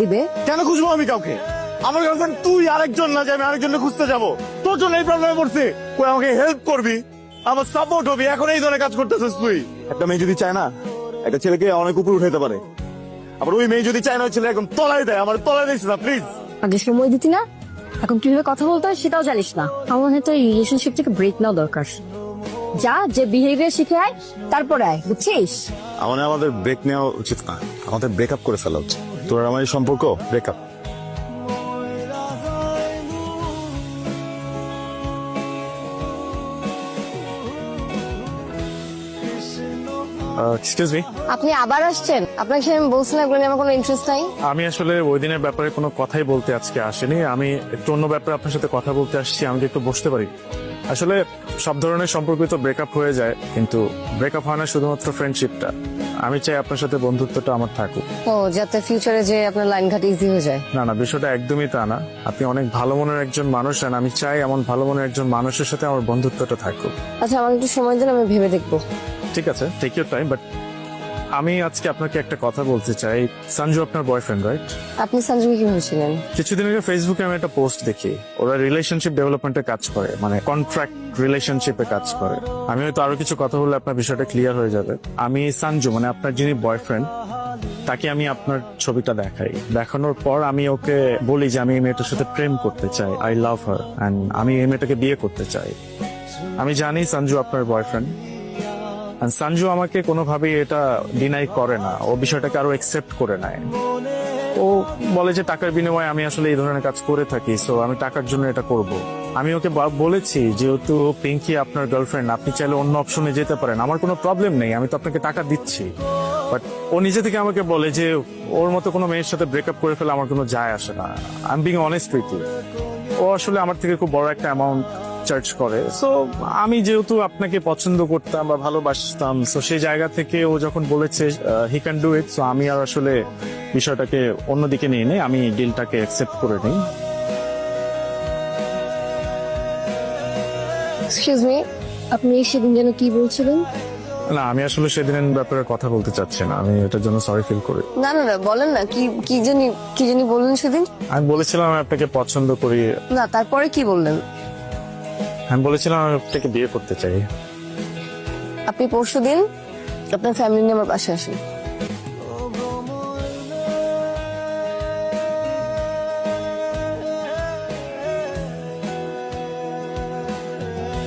দিবে? কেন খুঁজবো আমি কাউকে? আমার গার্লফ্রেন্ড তুই, আরেকজন না যে আমি আরেকজনকে খুঁজতে যাবো? তোর জন্য এই প্রবলেমে পড়ছি, তুই আমাকে হেল্প করবি, আমার সাপোর্ট হবি, এখন এই ধরনের কাজ করতেছিস তুই। একটা মেয়ে যদি চায় না একটা ছেলেকে অনেক উপর উঠাইতে পারে, আবার ওই মেয়ে যদি চায় না ওই ছেলে একদম তলায় দেয়, আমার তলায় দিস না প্লিজ। আগে সময় দিতি না, এখন কিভাবে কথা বলতে হয় সেটাও জানিস না। আমার মনে হয় তো এই রিলেশনশিপ থেকে ব্রেক নেওয়া দরকার। যা, যে বিহেভিয়ার শিখে আয়, তারপরে আয়, বুঝছিস? আমাদের ব্রেক নেওয়া উচিত না, আমাদের ব্রেকআপ করে ফেলা উচিত। তোর আর আমার এই সম্পর্ক ব্রেকআপ। এক্সকিউজ মি, আপনি আবার আসছেন? আপনাকে আমি বলছিলাম এগুলো নিয়ে আমার কোনো ইন্টারেস্ট নাই। আমি আসলে ওই দিনের ব্যাপারে কোনো কথাই বলতে আজকে আসিনি। আমি একটু অন্য ব্যাপারে আপনার সাথে কথা বলতে আসছি। আমি কি একটু বসতে পারি? আসলে সব ধরনের সম্পর্কই তো ব্রেকআপ হয়ে যায়, কিন্তু ব্রেকআপ হয় না শুধুমাত্র ফ্রেন্ডশিপটা। আমি চাই আপনার সাথে বন্ধুত্বটা আমার থাকুক। ও, যাতে ফিউচারে যে আপনার লাইন ঘাট ইজি হয়ে যায়। না না, বিষয়টা একদমই তা না। আপনি অনেক ভালো মনের একজন মানুষ, আর আমি চাই এমন ভালো মনের একজন মানুষের সাথে আমার বন্ধুত্বটা থাকুক। আচ্ছা, আমাকে একটু সময় দিন, আমি ভেবে দেখবো। ঠিক আছে, টেক ইউর টাইম। বাট আমি আজকে আপনাকে একটা কথা বলতে চাই। সঞ্জু আপনার বয়ফ্রেন্ড, রাইট? আপনি সঞ্জুকে কিভাবে ছিলেন? কিছুদিন আগে ফেসবুকে আমি একটা পোস্ট দেখি, ওরা রিলেশনশিপ ডেভেলপমেন্টে কাজ করে, মানে কন্ট্রাক্ট রিলেশনশিপে কাজ করে। আমি হয়তো আরো কিছু কথা বললে আপনার বিষয়টা ক্লিয়ার হয়ে যাবে। আমি সঞ্জু, মানে আপনার যিনি বয়ফ্রেন্ড, তাকে আমি আপনার ছবিটা দেখাই। দেখানোর পর আমি ওকে বলি যে আমি এই মেয়েটার সাথে প্রেম করতে চাই, আই লাভ হার, এন্ড আমি এই মেয়েটাকে বিয়ে করতে চাই। আমি জানি সঞ্জু আপনার বয়ফ্রেন্ড, সঞ্জু আমাকে কোনোভাবেই এটা ডিনাই করে না, ও বিষয়টাকে আরো একসেপ্ট করে নেয়। ও বলে যে টাকার বিনিময়ে আমি আসলে এই ধরনের কাজ করে থাকি, সো আমি টাকার জন্য এটা করব। আমি ওকে বলেছি যেহেতু পিঙ্কি আপনার গার্লফ্রেন্ড, আপনি চাইলে অন্য অপশনে যেতে পারেন, আমার কোনো প্রবলেম নেই, আমি তো আপনাকে টাকা দিচ্ছি। বাট ও নিজে থেকে আমাকে বলে যে ওর মতো কোনো মেয়ের সাথে ব্রেকআপ করে ফেলে আমার কোনো যায় আসে না। I am being honest with you. ও আসলে আমার থেকে খুব বড় একটা অ্যামাউন্ট চার্জ করে। সো আমি যেহেতু আপনাকে পছন্দ করতাম বা ভালোবাসতাম, সো সেই জায়গা থেকে ও যখন বলেছে he can do it, so আমি আর আসলে বিষয়টাকে অন্যদিকে নিয়ে নেই, আমি ডিলটাকে অ্যাকসেপ্ট করে নিই। এক্সকিউজ মি, আপনি সেদিন যেন কি বলছিলেন? না, আমি আসলে সেদিনের ব্যাপারে কথা বলতে চাচ্ছি না, আমি এটার জন্য সরি ফিল করি। না না না, বলেন না, কি জানি বললেন সেদিন। আমি বলেছিলাম আমি আপনাকে পছন্দ করি। না, তারপরে কি বললেন? আমি বলেছিলাম আমি আপনাকে বিয়ে করতে চাই। আপনি পরশুদিন আপনার ফ্যামিলি নিয়ে আমার পাশে আসেন।